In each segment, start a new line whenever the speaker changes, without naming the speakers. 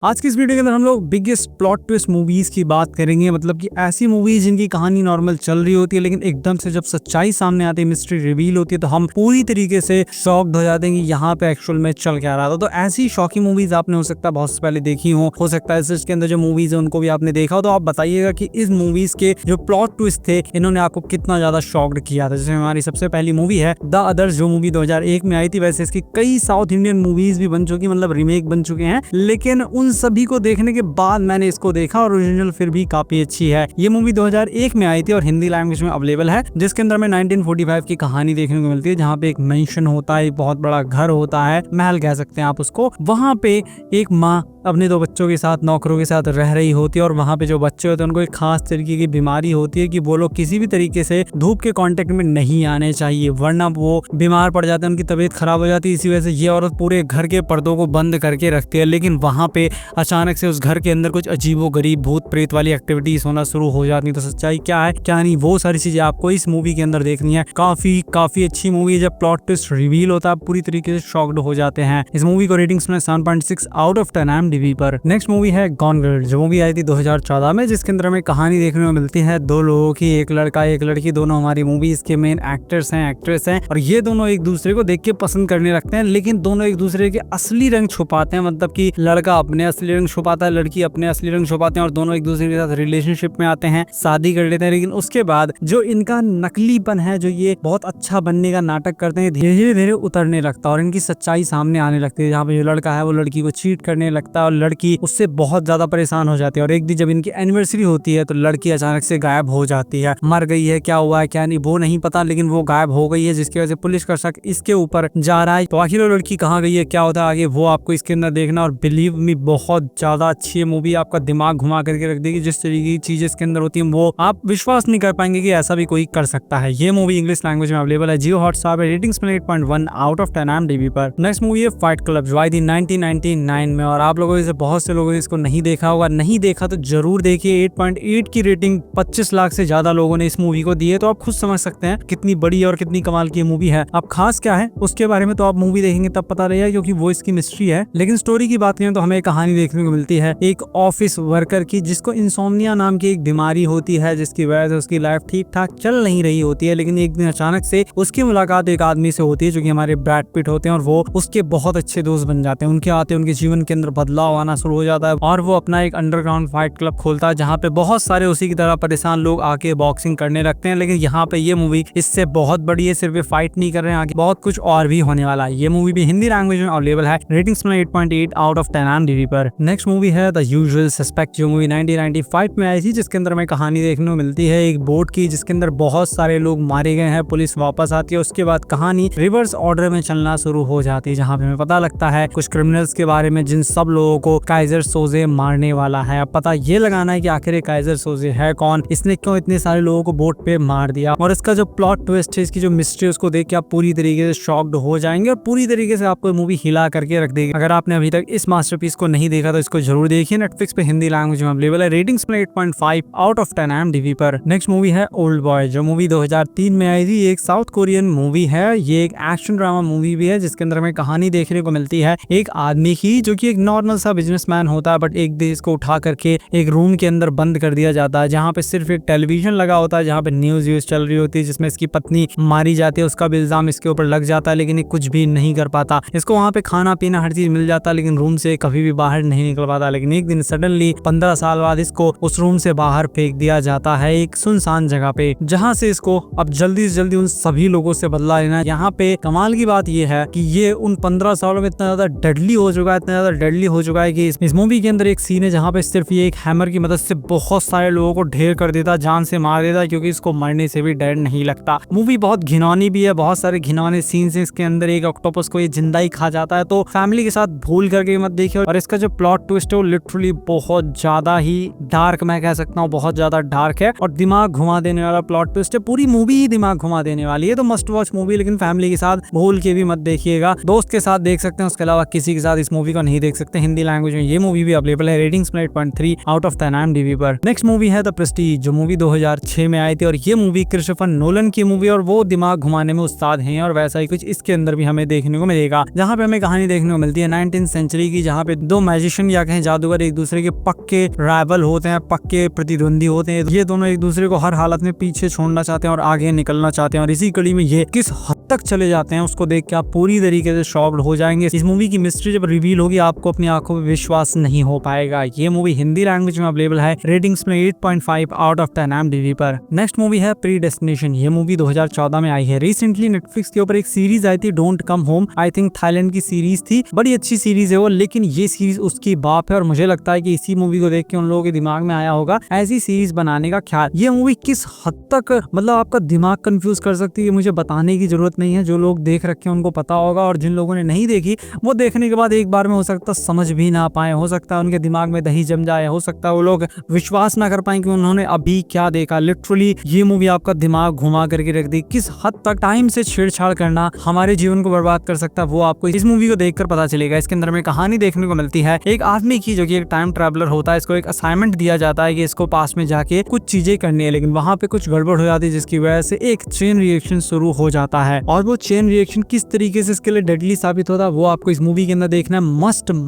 आज की इस वीडियो के अंदर हम लोग बिगेस्ट प्लॉट ट्विस्ट मूवीज की बात करेंगे। मतलब कि ऐसी मूवीज जिनकी कहानी नॉर्मल चल रही होती है, लेकिन एकदम से जब सच्चाई सामने आती है, मिस्ट्री रिवील होती है, तो हम पूरी तरीके से शॉक्ड हो जाते हैं कि यहाँ पे एक्चुअल में चल क्या रहा था। तो ऐसी शॉकिंग मूवीज आपने हो सकता है बहुत से पहले देखी हो सकता है इसके अंदर जो मूवीज है उनको भी आपने देखा हो। तो आप बताइएगा कि इस मूवीज के जो प्लॉट ट्विस्ट थे इन्होंने आपको कितना ज्यादा शॉक्ड किया था। जैसे हमारी सबसे पहली मूवी है द अदर्स, जो मूवी 2001 में आई थी। वैसे इसकी कई साउथ इंडियन मूवीज भी बन चुकी, मतलब रीमेक बन चुके हैं, लेकिन उन सभी को देखने के बाद मैंने इसको देखा और ओरिजिनल फिर भी काफी अच्छी है। ये मूवी 2001 में आई थी और हिंदी लैंग्वेज में अवेलेबल है, जिसके अंदर में 1945 की कहानी देखने को मिलती है, जहाँ पे एक मेंशन होता है, एक बहुत बड़ा घर होता है, महल कह सकते हैं आप उसको। वहाँ पे एक माँ अपने दो बच्चों के साथ, नौकरों के साथ रह रही होती है और वहाँ पे जो बच्चे होते हैं उनको एक खास तरीके की बीमारी होती है कि वो लोग किसी भी तरीके से धूप के कांटेक्ट में नहीं आने चाहिए, वरना वो बीमार पड़ जाते हैं, उनकी तबीयत खराब हो जाती है। इसी वजह से ये औरत पूरे घर के पर्दों को बंद करके रखती है। लेकिन वहाँ पे अचानक से उस घर के अंदर कुछ अजीबोगरीब भूत प्रेत वाली एक्टिविटीज होना शुरू हो जाती है। तो सच्चाई क्या है क्या नहीं, वो सारी चीजें आपको इस मूवी के अंदर देखनी है। काफी अच्छी मूवी है। जब प्लॉट ट्विस्ट रिवील होता है आप पूरी तरीके से शॉक्ड हो जाते हैं। इस मूवी को रेटिंग्स में 7.6 आउट ऑफ 10 IMDb पर। नेक्स्ट मूवी है गॉन गर्ल, जो मूवी आई थी 2014 में, जिसके अंदर हमें कहानी देखने को मिलती है दो लोगों की, एक लड़का एक लड़की, दोनों हमारी मूवीज के मेन एक्टर्स हैं, एक्ट्रेस हैं, और ये दोनों एक दूसरे को देख के पसंद करने लगते हैं, लेकिन दोनों एक दूसरे के असली रंग छुपाते हैं। मतलब कि लड़का अपने असली रंग छुपाता है, लड़की अपने असली रंग छुपाते हैं, और दोनों एक दूसरे के साथ रिलेशनशिप में आते हैं, शादी कर लेते हैं। लेकिन उसके बाद जो इनका नकलीपन है, जो ये बहुत अच्छा बनने का नाटक करते हैं, धीरे धीरे उतरने लगता है और इनकी सच्चाई सामने आने लगती है। जहाँ पे जो लड़का है वो लड़की को चीट करने लगता है और लड़की उससे बहुत ज्यादा परेशान हो जाती है। और एक दिन जब इनकी एनिवर्सरी होती है तो लड़की अचानक से गायब हो जाती है, मर गई है, क्या हुआ है क्या नहीं वो नहीं पता, लेकिन वो गायब हो गई है, जिसकी वजह से पुलिस का शक इसके ऊपर जा रहा है। तो आखिर वो लड़की कहाँ गई है, क्या होता है आगे, वो आपको इसके अंदर देखना। और बिलीव मी, बहुत ज्यादा अच्छी है मूवी, आपका दिमाग घुमा करके रख देगी। जिस तरीके की चीजें इसके अंदर होती है वो आप विश्वास नहीं कर पाएंगे कि ऐसा भी कोई कर सकता है। ये मूवी इंग्लिश लैंग्वेज में अवेलेबल है, जियो हॉटस्टार पे, रेटिंग्स में 8.1 आउट ऑफ 10 IMDb पर। नेक्स्ट मूवी है फाइट क्लब, जो आई थी 1999 में, और आप लोगों में से बहुत से लोगों ने इसको नहीं देखा होगा। नहीं देखा तो जरूर देखिए। 8.8 की रेटिंग 25 लाख से ज्यादा लोगों ने इस मूवी को दी है, तो आप खुद समझ सकते हैं कितनी बड़ी और कितनी कमाल की मूवी है। अब खास क्या है उसके बारे में तो आप मूवी देखेंगे तब पता रहेगा, क्योंकि वो इसकी मिस्ट्री है। लेकिन स्टोरी की बात करें तो हमें कहानी देखने को मिलती है एक ऑफिस वर्कर की, जिसको इंसोम्निया नाम की एक बीमारी होती है, जिसकी वजह से उसकी लाइफ ठीक ठाक चल नहीं रही होती है। लेकिन एक दिन अचानक से उसकी मुलाकात एक आदमी से होती है जो कि हमारे ब्रैड पिट होते हैं, और वो उसके बहुत अच्छे दोस्त बन जाते हैं। उनके आते उनके जीवन के अंदर बदलाव आना शुरू हो जाता है और वो अपना एक अंडरग्राउंड फाइट क्लब खोलता है, जहाँ पे बहुत सारे उसी की तरह परेशान लोग आके बॉक्सिंग करने लगते हैं। लेकिन यहाँ पे ये मूवी इससे बहुत बड़ी है, सिर्फ फाइट नहीं कर रहे हैं, आगे बहुत कुछ और भी होने वाला है। ये मूवी भी हिंदी लैंग्वेज में अवेलेबल है, रेटिंग्स में 8.8 आउट ऑफ 10 IMDb पर। नेक्स्ट मूवी है द यूजुअल सस्पेक्ट, जो मूवी 1995 में आई थी, जिसके अंदर हमें कहानी देखने को मिलती है एक बोट की, जिसके अंदर बहुत सारे लोग मारे गए हैं। पुलिस वापस आती है, उसके बाद कहानी रिवर्स ऑर्डर में चलना शुरू हो जाती है, जहाँ पे हमें पता लगता है कुछ क्रिमिनल्स के बारे में, जिन सब लोगों को काइजर सोजे मारने वाला है। अब पता ये लगाना है कि आखिर काइजर सोजे है कौन, इसने क्यों इतने सारे लोगों को बोट पे मार दिया, और इसका जो प्लॉट ट्विस्ट है, इसकी जो मिस्ट्री, उसको देख के आप पूरी तरीके से शॉक्ड हो जाएंगे और पूरी तरीके से आपको मूवी हिला करके रख देगी। अगर आपने अभी तक इस मास्टरपीस को नहीं देखा तो इसको जरूर देखिए। नेटफ्लिक्स पे हिंदी लैंग्वेज में अवेलेबल है, रेटिंग्स में 8.5 आउट ऑफ 10 IMDb पर। नेक्स्ट मूवी है ओल्ड बॉय, जो मूवी 2003 में आई थी। एक साउथ कोरियन मूवी है, ये एक एक्शन ड्रामा मूवी भी है, जिसके अंदर हमें कहानी देखने को मिलती है एक आदमी की, जो कि एक नॉर्मल सा बिजनेसमैन होता है, बट एक दिन इसको उठा करके एक रूम के अंदर बंद कर दिया जाता है, जहाँ पे सिर्फ एक टेलीविजन लगा होता है, जहाँ पे न्यूज चल रही होती है, जिसमें इसकी पत्नी मारी जाती है। उसका भी इल्जाम इसके ऊपर लग जाता है, लेकिन ये कुछ भी नहीं कर पाता। इसको वहाँ पे खाना पीना हर चीज मिल जाता है, लेकिन रूम से कभी भी बाहर नहीं निकल पाता। लेकिन एक दिन सडनली 15 साल बाद इसको उस रूम से बाहर फेंक दिया जाता है, एक सुनसान जगह पे, जहाँ से इसको अब जल्दी से जल्दी उन सभी लोगों से बदला लेना है। यहाँ पे कमाल की बात यह है कि ये उन 15 सालों में इतना ज्यादा डेडली हो चुका है, इतना ज्यादा डेडली हो चुका है कि इस मूवी के अंदर एक सीन है जहाँ पे सिर्फ ये एक हैमर की मदद से बहुत सारे लोगों को ढेर कर देता, जान से मार देता, क्योंकि इसको मरने से भी डर नहीं लगता। मूवी बहुत घिनौनी भी है, बहुत सारे घिनौने सीन्स हैं इसके अंदर। एक ऑक्टोपस को ये जिंदा ही खा जाता है, तो फैमिली के साथ भूल करके मत देखिए। और इसका जो प्लॉट ट्विस्ट है वो लिटरली बहुत ज्यादा ही डार्क, मैं कह सकता हूँ बहुत ज्यादा डार्क है और दिमाग घुमा देने वाला प्लॉट ट्विस्ट है। पूरी मूवी ही दिमाग घुमा देने वाली है, तो मस्ट वॉच मूवी, लेकिन फैमिली के साथ भूल के भी मत देखिएगा। दोस्त के साथ देख सकते हैं, उसके अलावा किसी के साथ इस मूवी को नहीं देख सकते। हिंदी हिंदी लैंग्वेज में ये मूवी भी अवेलेबल है। रेटिंग्स में 8.3 आउट ऑफ 10 IMDb पर। नेक्स्ट मूवी है द प्रेस्टीज, जो मूवी 2006 में आई थी और ये मूवी क्रिस्टोफर नोलन की मूवी और वो दिमाग घुमाने में उस्ताद हैं और वैसा ही कुछ इसके अंदर भी हमें देखने को मिलेगा, जहाँ पे हमें कहानी देखने को मिलती है 19th सेंचुरी की, जहाँ पे दो मैजिशियन या कहें जादूगर एक दूसरे के पक्के राइवल होते हैं, पक्के प्रतिद्वंदी होते हैं। ये दोनों एक दूसरे को हर हालत में पीछे छोड़ना चाहते हैं और आगे निकलना चाहते हैं और इसी कड़ी में ये किस हद तक चले जाते हैं उसको देख के आप पूरी तरीके से शॉक्ड हो जाएंगे। इस मूवी की मिस्ट्री जब रिवील होगी आपको अपनी आंखों में विश्वास नहीं हो पाएगा। ये मूवी हिंदी लैंग्वेज में अवेलेबल है। रेटिंग्स में 8.5 आउट ऑफ 10 IMDb पर। नेक्स्ट मूवी है प्रीडेस्टिनेशन, ये मूवी 2014 में आई है। रिसेंटली नेटफ्लिक्स के ऊपर एक सीरीज आई थी don't come home, I think Thailand की सीरीज थी, बड़ी अच्छी सीरीज है वो, लेकिन ये सीरीज उसकी बाप है और मुझे लगता है कि इसी मूवी को देख के उन लोगों के दिमाग में आया होगा ऐसी सीरीज बनाने का ख्याल। ये मूवी किस हद तक मतलब आपका दिमाग कंफ्यूज कर सकती है मुझे बताने की जरूरत नहीं है, जो लोग देख रखे हैं उनको पता होगा और जिन लोगों ने नहीं देखी वो देखने के बाद एक बार में हो सकता समझ भी ना पाए, हो सकता है उनके दिमाग में दही जम जाए, हो सकता है वो लोग विश्वास ना कर पाए कि उन्होंने अभी क्या देखा। लिटरली ये मूवी आपका दिमाग घुमा करके रख दी। किस हद तक टाइम से छेड़छाड़ करना हमारे जीवन को बर्बाद कर सकता है वो आपको इस मूवी को देखकर पता चलेगा। इसके अंदर में कहानी देखने को मिलती है एक आदमी की जो कि एक टाइम ट्रैवलर होता है, इसको एक असाइनमेंट दिया जाता है कि इसको पास में जाके कुछ चीजें करनी है, लेकिन वहां पे कुछ गड़बड़ हो जाती है जिसकी वजह से एक चेन रिएक्शन शुरू हो जाता है और वो चेन रिएक्शन किस तरीके से इसके लिए डेडली साबित होता है वो आपको इस मूवी के अंदर देखना है।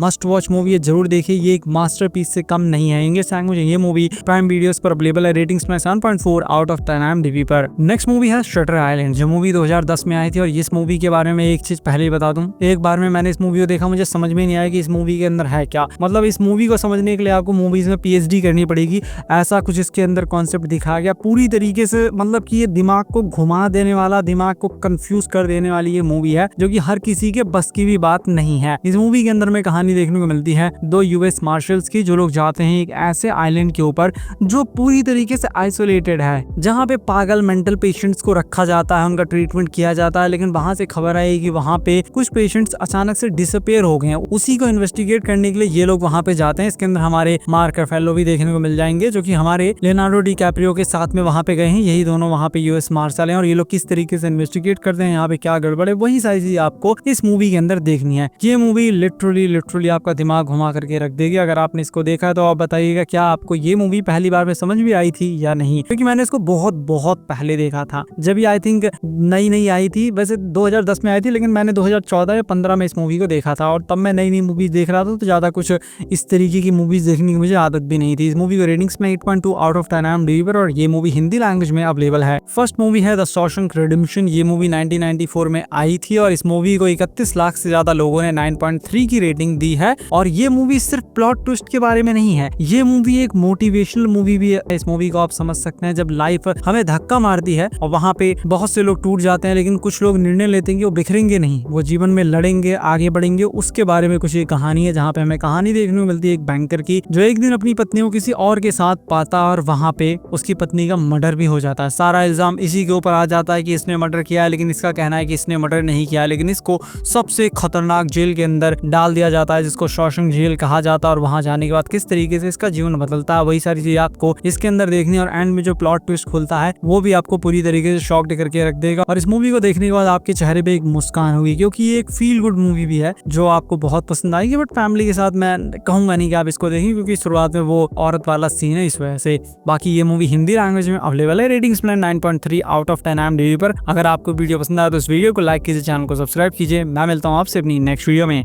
मस्ट वॉच मूवी है, जरूर देखिए, ये एक मास्टरपीस से कम नहीं है। इंग्लिश लैंग्वेज ये मूवी प्राइम वीडियोस पर अवेलेबल है। रेटिंग्स में 7.4 आउट ऑफ 10 IMDb पर। नेक्स्ट मूवी है शटर आइलैंड, जो मूवी 2010 में आई थी और इस मूवी के बारे में एक चीज पहले ही बता दूं, एक बार में मैंने इस मूवी को देखा, मुझे समझ में नहीं आया कि इस मूवी के अंदर है क्या। मतलब इस मूवी को समझने के लिए आपको मूवीज में PhD करनी पड़ेगी, ऐसा कुछ इसके अंदर कॉन्सेप्ट दिखाया गया पूरी तरीके से। मतलब कि ये दिमाग को घुमा देने वाला, दिमाग को कंफ्यूज कर देने वाली ये मूवी है जो कि हर किसी के बस की भी बात नहीं है। इस मूवी के अंदर में कहानी देखने को मिलती है दो US मार्शल्स की, जो लोग जाते हैं एक ऐसे आइलैंड के ऊपर जो पूरी तरीके से आइसोलेटेड है, जहाँ पे पागल मेंटल पेशेंट्स को रखा जाता है, उनका ट्रीटमेंट किया जाता है, लेकिन वहां से खबर आई कि वहां पे कुछ पेशेंट्स अचानक से डिसअपेयर हो गए हैं। उसी को इन्वेस्टिगेट करने के लिए ये लोग वहां पे जाते हैं। इसके अंदर हमारे मार्क रफेलो भी देखने को मिल जाएंगे जो कि हमारे लियोनार्डो डिकैप्रियो के साथ में वहां पे गए हैं। यही दोनों वहां पे US मार्शल हैं और ये लोग किस तरीके से इन्वेस्टिगेट करते हैं, यहाँ पे क्या गड़बड़ है, वही सारी चीज आपको इस मूवी के अंदर देखनी है। ये मूवी लिटरली आपका दिमाग घुमा करके रख देगी। अगर आपने इसको देखा है तो आप बताइएगा क्या आपको ये मूवी पहली बार में समझ भी आई थी या नहीं, क्योंकि मैंने इसको बहुत पहले देखा था, जब ये आई थिंक नई आई थी। वैसे 2010 में आई थी, लेकिन मैंने 2014 या 15 में इस मूवी को देखा था और तब मैं नई मूवीज देख रहा था, तो ज्यादा कुछ इस तरीके की मूवीज देखने की मुझे आदत भी नहीं थी। इस मूवी को रेटिंग्स में 8.2 आउट ऑफ 10 IMDb पर और ये मूवी हिंदी लैंग्वेज में अवेलेबल है। फर्स्ट मूवी है द शॉशैंक रिडेम्पशन, ये मूवी 1994 में आई थी और इस मूवी को 31 लाख से ज्यादा लोगों ने 9.3 की रेटिंग दी है। और ये मूवी सिर्फ प्लॉट ट्विस्ट के बारे में नहीं है, ये मूवी एक मोटिवेशनल मूवी भी है। इस मूवी को आप समझ सकते हैं जब लाइफ हमें धक्का मारती है और वहाँ पे बहुत से लोग टूट जाते हैं, लेकिन कुछ लोग निर्णय लेते हैं कि वो बिखरेंगे नहीं, वो जीवन में लड़ेंगे, आगे बढ़ेंगे। उसके बारे में कुछ ये कहानी है, जहाँ पे हमें कहानी देखने को मिलती है एक बैंकर की, जो एक दिन अपनी पत्नी को किसी और के साथ पाता और वहाँ पे उसकी पत्नी का मर्डर भी हो जाता है। सारा इल्जाम इसी के ऊपर आ जाता है कि इसने मर्डर किया है, लेकिन इसका कहना है कि इसने मर्डर नहीं किया, लेकिन इसको सबसे खतरनाक जेल के अंदर डाल दिया जाता है जिसको शॉशैंक जेल कहा जाता है। और वहां जाने के बाद किस तरीके से इसका जीवन बदलता है, वही सारी चीजें आपको इसके अंदर देखनी है। और एंड में जो प्लॉट ट्विस्ट खुलता है वो भी आपको पूरी तरीके से शॉक्ड करके रख देगा। और इस मूवी को देखने के बाद आपके चेहरे पे एक मुस्कान होगी, क्योंकि ये एक फील गुड मूवी भी है जो आपको बहुत पसंद आएगी। बट फैमिली के साथ मैं कहूंगा नहीं कि आप इसको देखें, क्योंकि शुरुआत में वो औरत वाला सीन है, इस वजह से। बाकी ये मूवी हिंदी लैंग्वेज में अवेलेबल है। रेटिंग्स में 9.3 आउट ऑफ 10 IMDb पर। अगर आपको वीडियो पसंद आया तो इस वीडियो को लाइक कीजिए, चैनल को सब्सक्राइब कीजिए। मैं मिलता हूँ आपसे अपनी नेक्स्ट वीडियो में।